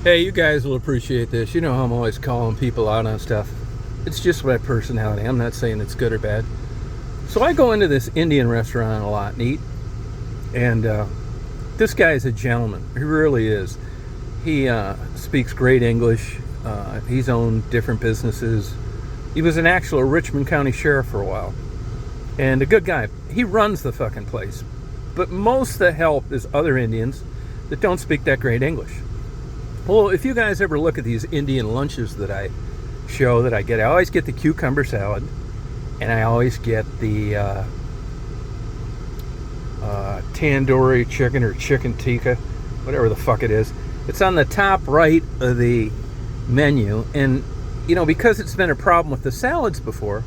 Hey, you guys will appreciate this. You know how I'm always calling people out on stuff. It's just my personality. I'm not saying it's good or bad. So I go into this Indian restaurant a lot and eat. And this guy is a gentleman. He really is. He speaks great English. He's owned different businesses. He was an actual Richmond County sheriff for a while. And a good guy. He runs the fucking place. But most of the help is other Indians that don't speak that great English. Well, if you guys ever look at these Indian lunches that I show that I get, I always get the cucumber salad, and I always get the tandoori chicken or chicken tikka, whatever the fuck it is. It's on the top right of the menu, and you know, because it's been a problem with the salads before,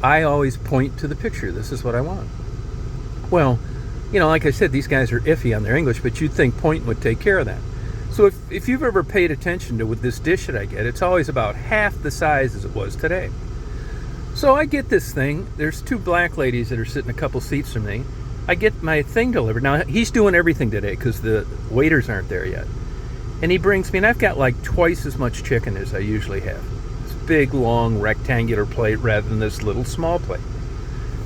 I always point to the picture. This is what I want. Well, you know, like I said, these guys are iffy on their English, but you'd think pointing would take care of that. So if you've ever paid attention to with this dish that I get, it's always about half the size as it was today. So I get this thing. There's two black ladies that are sitting a couple seats from me. I get my thing delivered. Now, he's doing everything today because the waiters aren't there yet. And he brings me, and I've got like twice as much chicken as I usually have. This big, long, rectangular plate rather than this little, small plate.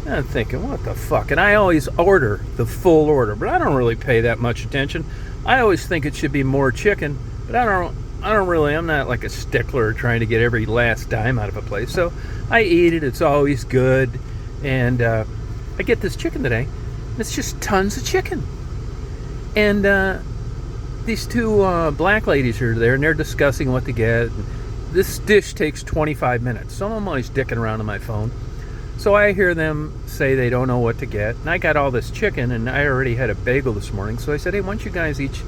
And I'm thinking, what the fuck? And I always order the full order, but I don't really pay that much attention. I always think it should be more chicken, but I'm not like a stickler trying to get every last dime out of a place. So I eat it. It's always good. And I get this chicken today. And it's just tons of chicken. And these two black ladies are there, and they're discussing what to get. This dish takes 25 minutes. So I'm always dicking around on my phone. So I hear them say they don't know what to get. And I got all this chicken, and I already had a bagel this morning. So I said, hey, why don't you guys each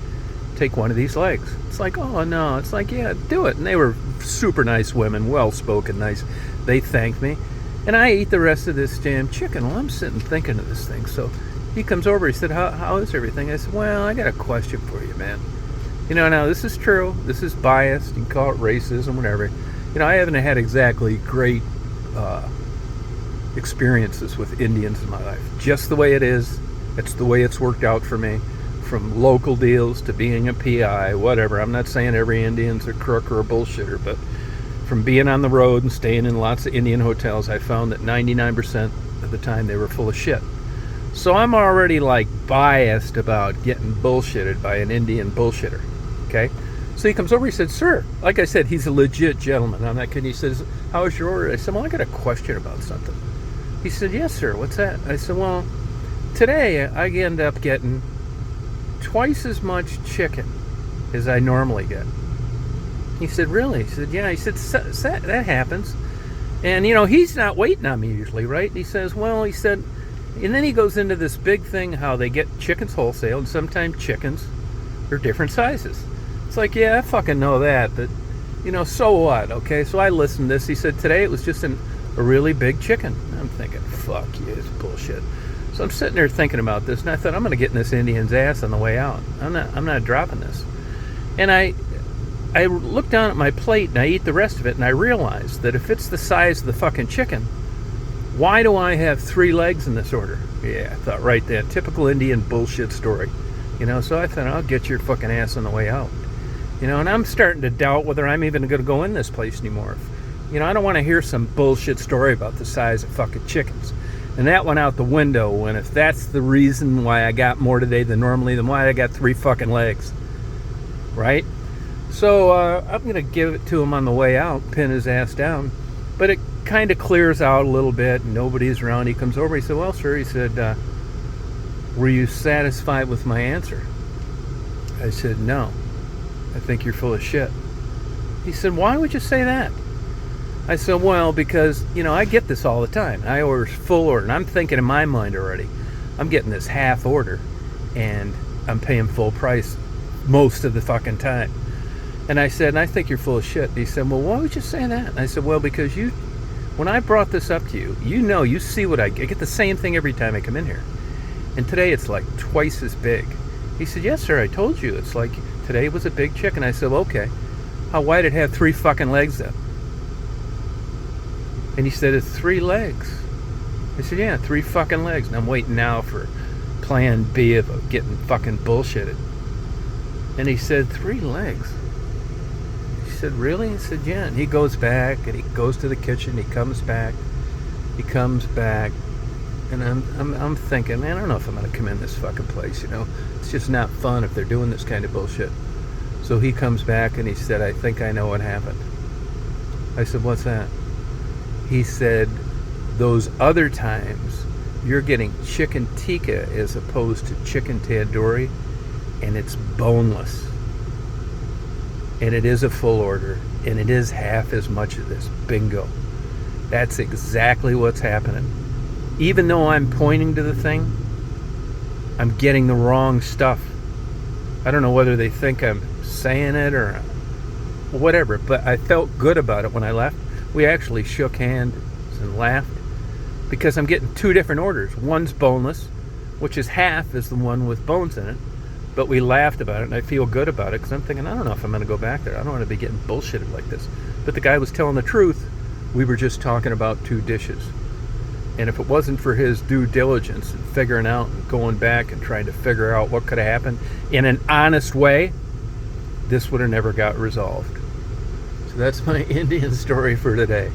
take one of these legs? It's like, oh, no. It's like, yeah, do it. And they were super nice women, well-spoken, nice. They thanked me. And I eat the rest of this damn chicken. Well, I'm sitting thinking of this thing. So he comes over. He said, how is everything? I said, well, I got a question for you, man. You know, now, this is true. This is biased. You can call it racism, whatever. You know, I haven't had exactly great experiences with Indians in my life. Just the way it is. It's the way it's worked out for me. From local deals to being a PI, whatever. I'm not saying every Indian's a crook or a bullshitter, but from being on the road and staying in lots of Indian hotels, I found that 99% of the time they were full of shit. So I'm already like biased about getting bullshitted by an Indian bullshitter. Okay? So he comes over, he said, sir, like I said, he's a legit gentleman. I'm not kidding. He says, how was your order? I said, well, I got a question about something. He said, yes, sir, what's that? I said, well, today I end up getting twice as much chicken as I normally get. He said, really? He said, yeah. He said, that happens. And, you know, he's not waiting on me usually, right? He says, well, he said, and then he goes into this big thing, how they get chickens wholesale, and sometimes chickens are different sizes. It's like, yeah, I fucking know that, but, you know, so what, okay? So I listened to this. He said, today it was just a really big chicken. I'm thinking, fuck you, it's bullshit. So I'm sitting there thinking about this, and I thought, I'm going to get in this Indian's ass on the way out. I'm not dropping this. And I look down at my plate, and I eat the rest of it, and I realized that if it's the size of the fucking chicken, why do I have 3 legs in this order? Yeah, I thought right there, typical Indian bullshit story. You know, so I thought, I'll get your fucking ass on the way out. You know, and I'm starting to doubt whether I'm even going to go in this place anymore. You know, I don't want to hear some bullshit story about the size of fucking chickens. And that went out the window. And if that's the reason why I got more today than normally, then why I got 3 fucking legs. Right? So I'm going to give it to him on the way out, pin his ass down. But it kind of clears out a little bit. And nobody's around. He comes over. He said, well, sir, he said, were you satisfied with my answer? I said, no. I think you're full of shit. He said, why would you say that? I said, well, because, you know, I get this all the time. I order full order, and I'm thinking in my mind already, I'm getting this half order, and I'm paying full price most of the fucking time. And I said, and I think you're full of shit. And he said, well, why would you say that? And I said, well, because when I brought this up to you, you know, you see what I get. I get the same thing every time I come in here. And today it's like twice as big. He said, yes, sir, I told you. It's like, today was a big chicken. I said, well, okay. Why did it have 3 fucking legs then? And he said, it's 3 legs. I said, yeah, 3 fucking legs. And I'm waiting now for plan B of getting fucking bullshitted. And he said, 3 legs. He said, really? He said, yeah. And he goes back and he goes to the kitchen. He comes back. And I'm thinking, man, I don't know if I'm going to come in this fucking place, you know. It's just not fun if they're doing this kind of bullshit. So he comes back and he said, I think I know what happened. I said, what's that? He said, those other times you're getting chicken tikka as opposed to chicken tandoori, and it's boneless. And it is a full order, and it is half as much of this. Bingo. That's exactly what's happening. Even though I'm pointing to the thing, I'm getting the wrong stuff. I don't know whether they think I'm saying it or whatever, but I felt good about it when I left. We actually shook hands and laughed because I'm getting 2 different orders. One's boneless, which is half as the one with bones in it, but we laughed about it, and I feel good about it because I'm thinking, I don't know if I'm going to go back there. I don't want to be getting bullshitted like this. But the guy was telling the truth. We were just talking about 2 dishes. And if it wasn't for his due diligence and figuring out and going back and trying to figure out what could have happened in an honest way, this would have never got resolved. So that's my Indian story for today.